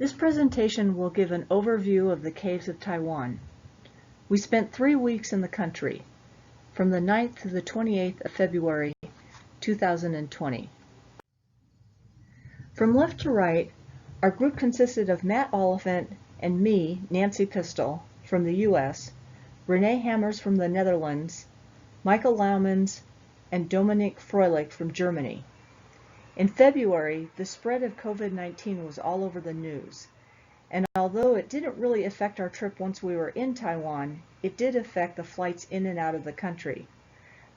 This presentation will give an overview of the caves of Taiwan. We spent 3 weeks in the country, from the 9th to the 28th of February, 2020. From left to right, our group consisted of Matt Oliphant and me, Nancy Pistole, from the US, Renee Hammers from the Netherlands, Michael Laumans, and Dominique Freulich from Germany. In February, the spread of COVID-19 was all over the news, and although it didn't really affect our trip once we were in Taiwan, it did affect the flights in and out of the country,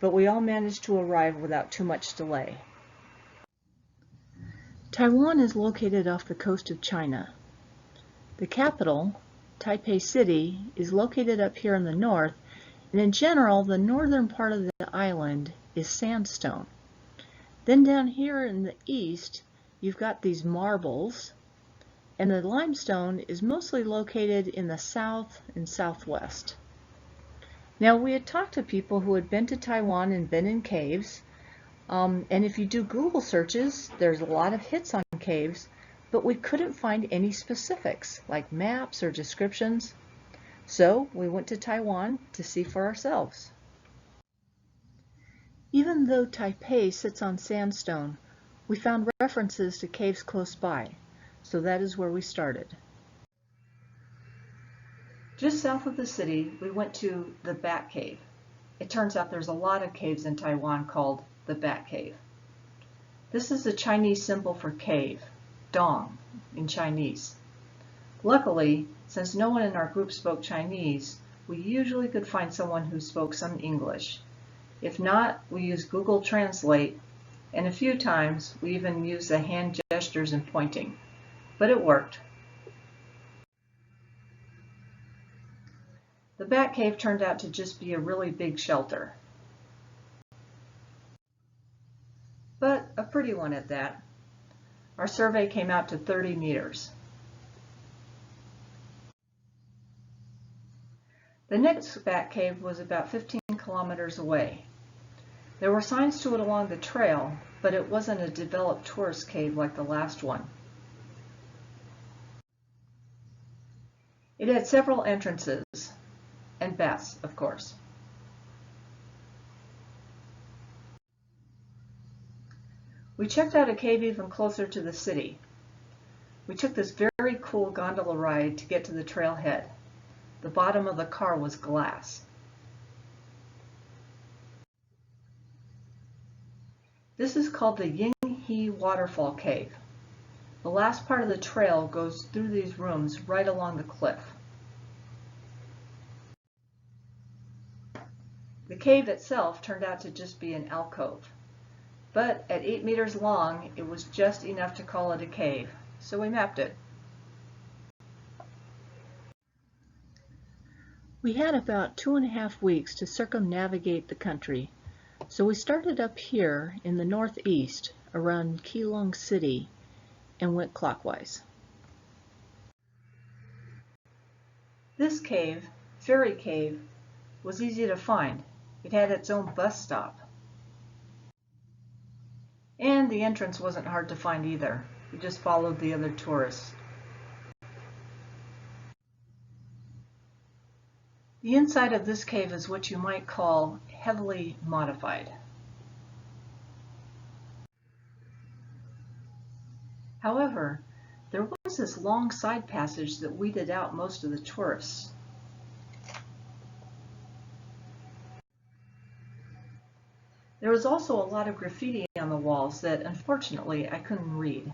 but we all managed to arrive without too much delay. Taiwan is located off the coast of China. The capital, Taipei City, is located up here in the north, and in general, the northern part of the island is sandstone. Then down here in the east, you've got these marbles, and the limestone is mostly located in the south and southwest. Now, we had talked to people who had been to Taiwan and been in caves, and if you do Google searches, there's a lot of hits on caves, but we couldn't find any specifics, like maps or descriptions. So we went to Taiwan to see for ourselves. Even though Taipei sits on sandstone, we found references to caves close by, so that is where we started. Just south of the city, we went to the Bat Cave. It turns out there's a lot of caves in Taiwan called the Bat Cave. This is the Chinese symbol for cave, Dong, in Chinese. Luckily, since no one in our group spoke Chinese, we usually could find someone who spoke some English. If not, we used Google Translate, and a few times we even used the hand gestures and pointing, but it worked. The Bat Cave turned out to just be a really big shelter, but a pretty one at that. Our survey came out to 30 meters. The next Bat Cave was about 15 kilometers away. There were signs to it along the trail, but it wasn't a developed tourist cave like the last one. It had several entrances, and baths, of course. We checked out a cave even closer to the city. We took this very cool gondola ride to get to the trailhead. The bottom of the car was glass. This is called the Yankee Waterfall Cave. The last part of the trail goes through these rooms right along the cliff. The cave itself turned out to just be an alcove, but at 8 meters long, it was just enough to call it a cave, so we mapped it. We had about 2.5 weeks to circumnavigate the country, so we started up here in the northeast around Kaohsiung City and went clockwise. This cave, Ferry Cave, was easy to find. It had its own bus stop. And the entrance wasn't hard to find either. We just followed the other tourists. The inside of this cave is what you might call heavily modified. However, there was this long side passage that weeded out most of the tourists. There was also a lot of graffiti on the walls that, unfortunately, I couldn't read.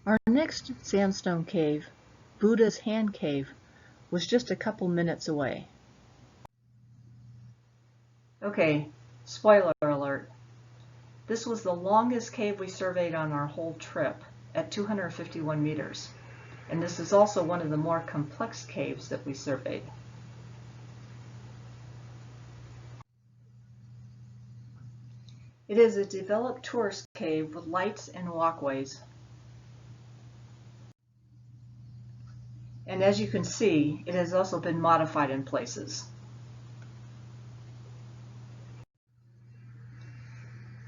Our next sandstone cave, Buddha's Hand Cave, was just a couple minutes away. Okay, spoiler alert. This was the longest cave we surveyed on our whole trip, at 251 meters. And this is also one of the more complex caves that we surveyed. It is a developed tourist cave with lights and walkways. And as you can see, it has also been modified in places.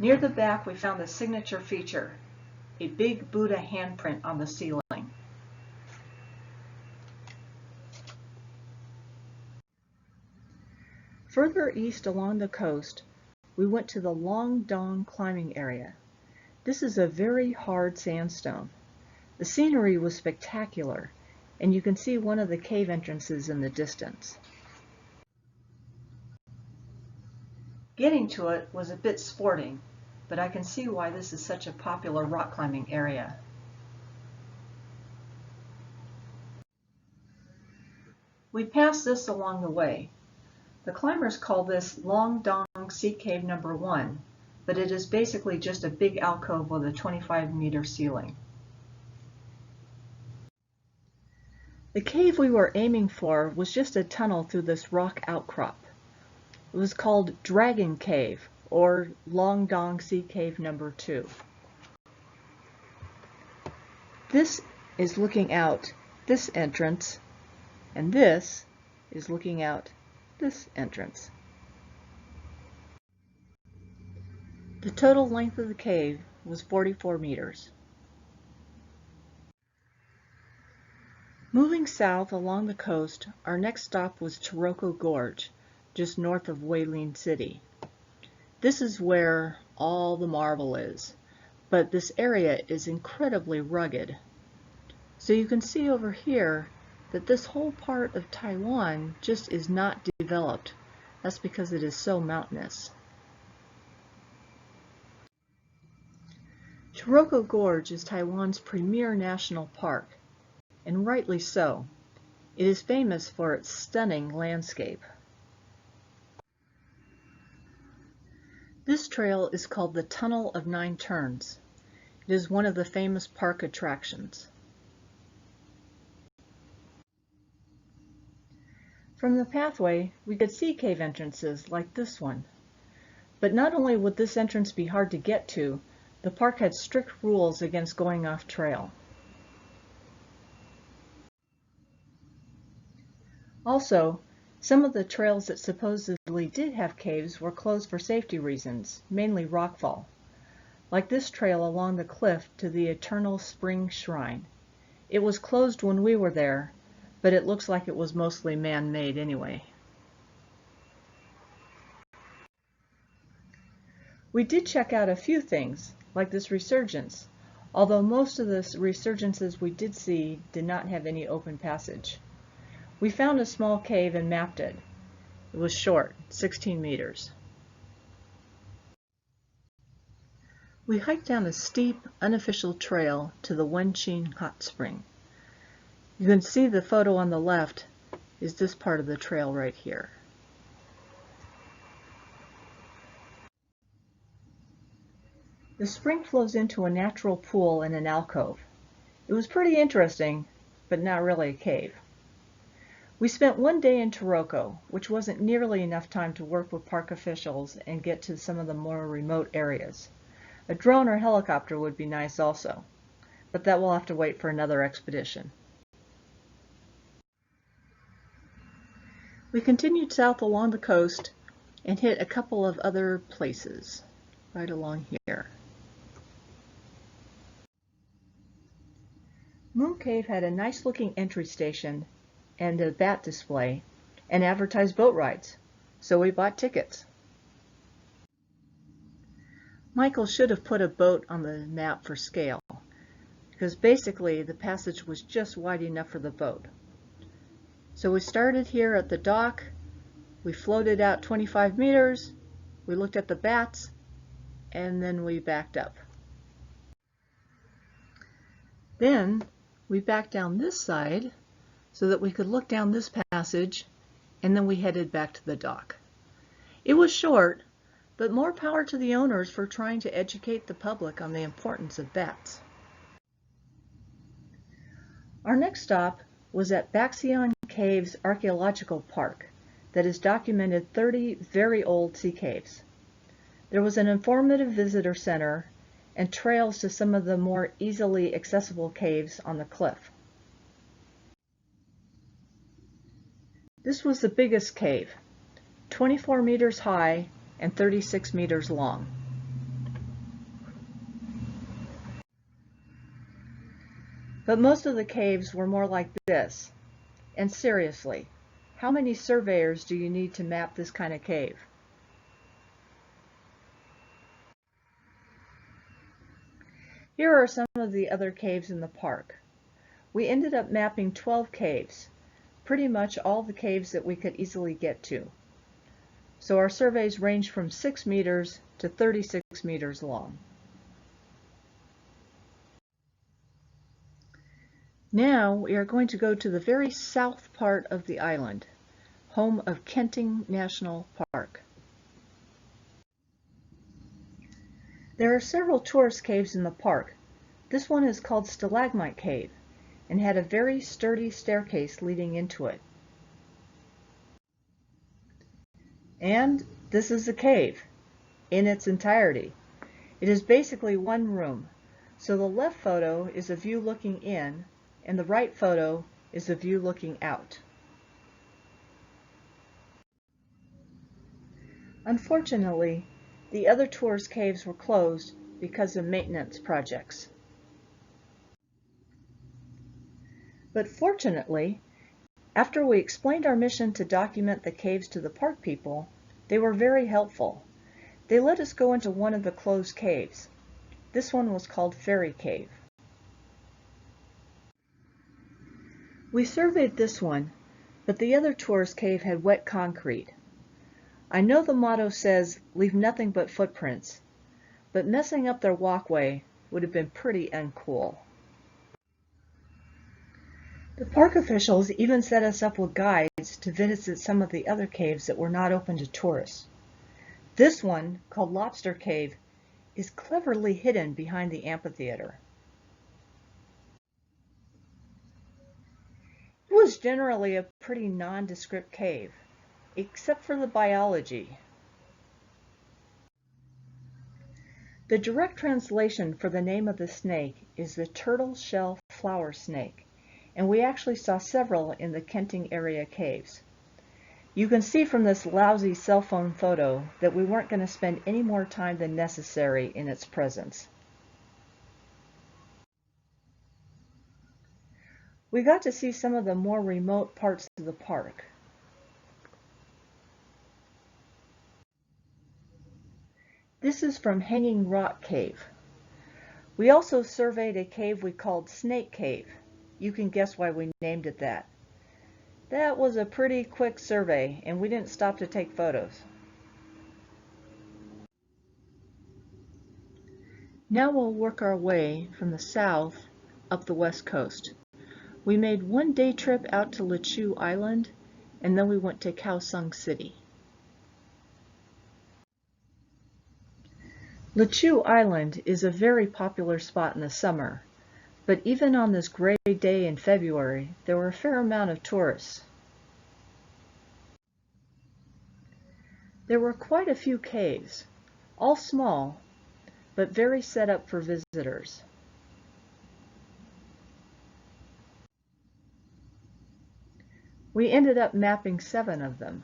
Near the back, we found the signature feature, a big Buddha handprint on the ceiling. Further east along the coast, we went to the Long Dong climbing area. This is a very hard sandstone. The scenery was spectacular, and you can see one of the cave entrances in the distance. Getting to it was a bit sporting, but I can see why this is such a popular rock climbing area. We passed this along the way. The climbers call this Long Dong Sea Cave number 1, but it is basically just a big alcove with a 25-meter ceiling. The cave we were aiming for was just a tunnel through this rock outcrop. It was called Dragon Cave, or Long Dong Sea Cave number 2. This is looking out this entrance, and this is looking out this entrance. The total length of the cave was 44 meters. Moving south along the coast, our next stop was Taroko Gorge, just north of Winching City. This is where all the marble is, but this area is incredibly rugged. So you can see over here that this whole part of Taiwan just is not developed. That's because it is so mountainous. Taroko Gorge is Taiwan's premier national park, and rightly so. It is famous for its stunning landscape. This trail is called the Tunnel of 9 Turns. It is one of the famous park attractions. From the pathway, we could see cave entrances like this one. But not only would this entrance be hard to get to, the park had strict rules against going off trail. Also, some of the trails that supposedly did have caves were closed for safety reasons, mainly rockfall, like this trail along the cliff to the Eternal Spring Shrine. It was closed when we were there, but it looks like it was mostly man-made anyway. We did check out a few things, like this resurgence, although most of the resurgences we did see did not have any open passage. We found a small cave and mapped it. It was short, 16 meters. We hiked down a steep, unofficial trail to the Winching Hot Spring. You can see the photo on the left is this part of the trail right here. The spring flows into a natural pool in an alcove. It was pretty interesting, but not really a cave. We spent one day in Taroko, which wasn't nearly enough time to work with park officials and get to some of the more remote areas. A drone or helicopter would be nice also, but that will have to wait for another expedition. We continued south along the coast and hit a couple of other places right along here. Moon Cave had a nice looking entry station and a bat display and advertised boat rides, so we bought tickets. Michael should have put a boat on the map for scale, because basically the passage was just wide enough for the boat. So we started here at the dock, we floated out 25 meters, we looked at the bats, and then we backed up. Then we backed down this side so that we could look down this passage, and then we headed back to the dock. It was short, but more power to the owners for trying to educate the public on the importance of bats. Our next stop was at Kaohsiung Cave's archaeological park that has documented 30 very old sea caves. There was an informative visitor center and trails to some of the more easily accessible caves on the cliff. This was the biggest cave, 24 meters high and 36 meters long. But most of the caves were more like this. And seriously, how many surveyors do you need to map this kind of cave? Here are some of the other caves in the park. We ended up mapping 12 caves, pretty much all the caves that we could easily get to. So our surveys ranged from 6 meters to 36 meters long. Now we are going to go to the very south part of the island, home of Kenting National Park. There are several tourist caves in the park. This one is called Stalagmite Cave and had a very sturdy staircase leading into it. And this is the cave in its entirety. It is basically one room, so the left photo is a view looking in and the right photo is a view looking out. Unfortunately, the other tourist caves were closed because of maintenance projects. But fortunately, after we explained our mission to document the caves to the park people, they were very helpful. They let us go into one of the closed caves. This one was called Fairy Cave. We surveyed this one, but the other tourist cave had wet concrete. I know the motto says, "Leave nothing but footprints," but messing up their walkway would have been pretty uncool. The park officials even set us up with guides to visit some of the other caves that were not open to tourists. This one, called Lobster Cave, is cleverly hidden behind the amphitheater. It was generally a pretty nondescript cave, except for the biology. The direct translation for the name of the snake is the turtle shell flower snake, and we actually saw several in the Kenting area caves. You can see from this lousy cell phone photo that we weren't going to spend any more time than necessary in its presence. We got to see some of the more remote parts of the park. This is from Hanging Rock Cave. We also surveyed a cave we called Snake Cave. You can guess why we named it that. That was a pretty quick survey, and we didn't stop to take photos. Now we'll work our way from the south up the west coast. We made one day trip out to Lechu Island, and then we went to Kaohsiung City. Lechu Island is a very popular spot in the summer, but even on this gray day in February, there were a fair amount of tourists. There were quite a few caves, all small, but very set up for visitors. We ended up mapping 7 of them.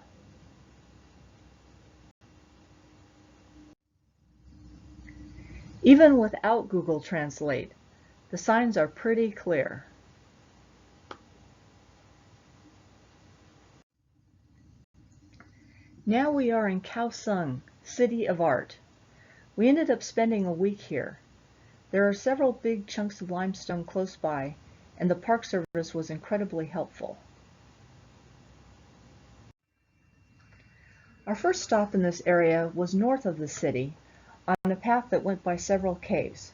Even without Google Translate, the signs are pretty clear. Now we are in Kaohsiung City of Art. We ended up spending a week here. There are several big chunks of limestone close by, and the Park Service was incredibly helpful. Our first stop in this area was north of the city, on a path that went by several caves.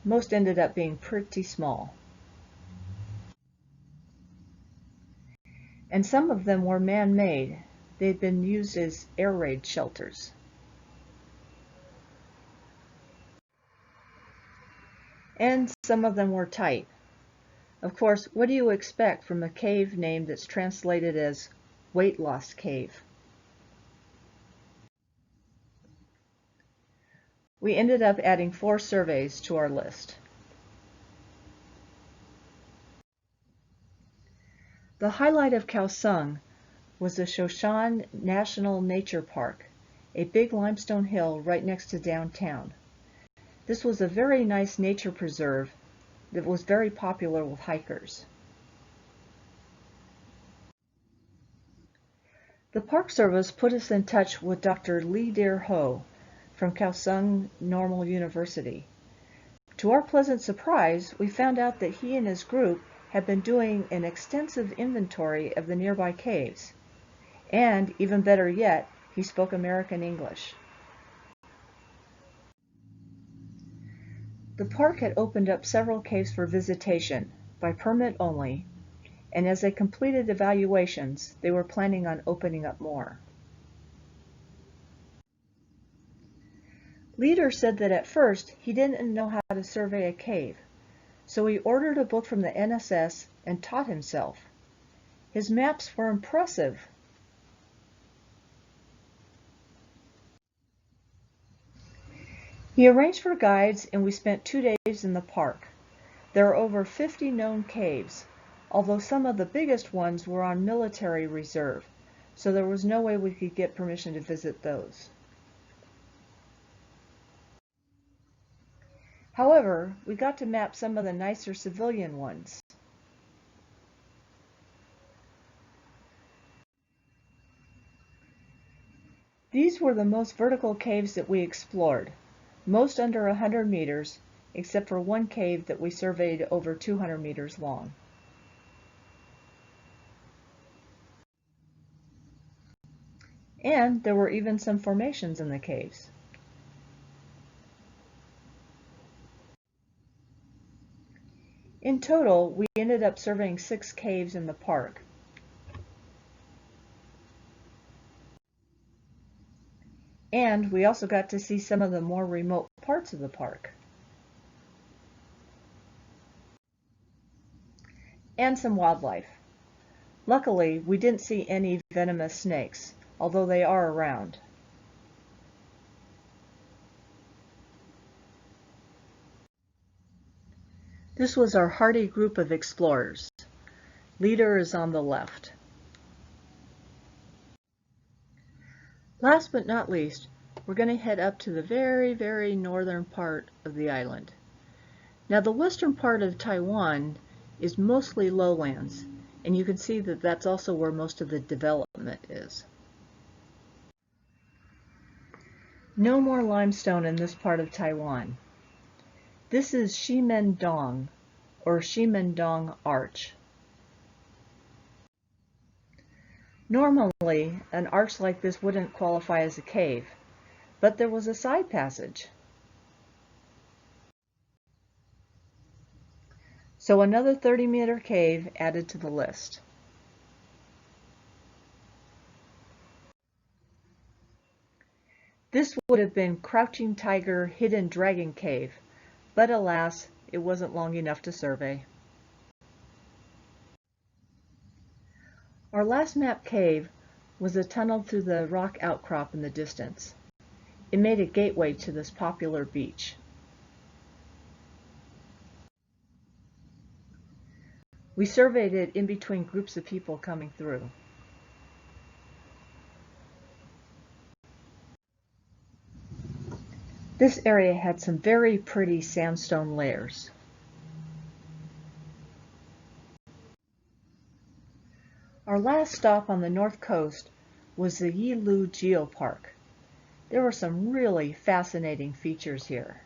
Most ended up being pretty small. And some of them were man-made. They had been used as air raid shelters. And some of them were tight. Of course, what do you expect from a cave name that's translated as Weight Loss Cave? We ended up adding 4 surveys to our list. The highlight of Kaohsiung was the Shoshone National Nature Park, a big limestone hill right next to downtown. This was a very nice nature preserve that was very popular with hikers. The Park Service put us in touch with Dr. Lee Deer Ho from Kaohsiung Normal University. To our pleasant surprise, we found out that he and his group had been doing an extensive inventory of the nearby caves. And, even better yet, he spoke American English. The park had opened up several caves for visitation, by permit only, and as they completed evaluations, they were planning on opening up more. Leader said that at first he didn't know how to survey a cave, so he ordered a book from the NSS and taught himself. His maps were impressive. He arranged for guides and we spent 2 days in the park. There are over 50 known caves, although some of the biggest ones were on military reserve, so there was no way we could get permission to visit those. However, we got to map some of the nicer civilian ones. These were the most vertical caves that we explored, most under 100 meters, except for one cave that we surveyed over 200 meters long. And there were even some formations in the caves. In total, we ended up surveying 6 caves in the park. And we also got to see some of the more remote parts of the park. And some wildlife. Luckily, we didn't see any venomous snakes, although they are around. This was our hardy group of explorers. Leader is on the left. Last but not least, we're going to head up to the very, very northern part of the island. Now, the western part of Taiwan is mostly lowlands, and you can see that that's also where most of the development is. No more limestone in this part of Taiwan. This is Chemin Dong, or Chemin Dong Arch. Normally, an arch like this wouldn't qualify as a cave, but there was a side passage. So another 30-meter cave added to the list. This would have been Crouching Tiger Hidden Dragon Cave, but alas, it wasn't long enough to survey. Our last mapped cave was a tunnel through the rock outcrop in the distance. It made a gateway to this popular beach. We surveyed it in between groups of people coming through. This area had some very pretty sandstone layers. Our last stop on the north coast was the Yilu Geopark. There were some really fascinating features here.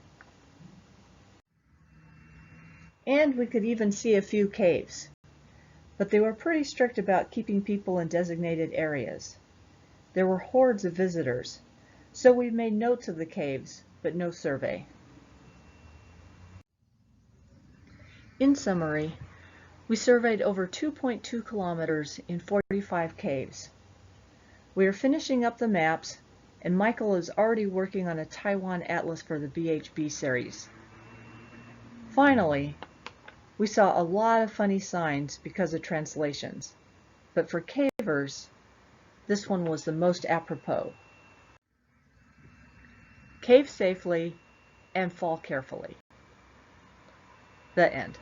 And we could even see a few caves, but they were pretty strict about keeping people in designated areas. There were hordes of visitors, so we made notes of the caves, but no survey. In summary, we surveyed over 2.2 kilometers in 45 caves. We are finishing up the maps, and Michael is already working on a Taiwan atlas for the BHB series. Finally, we saw a lot of funny signs because of translations, but for cavers, this one was the most apropos. Cave safely and fall carefully. The end.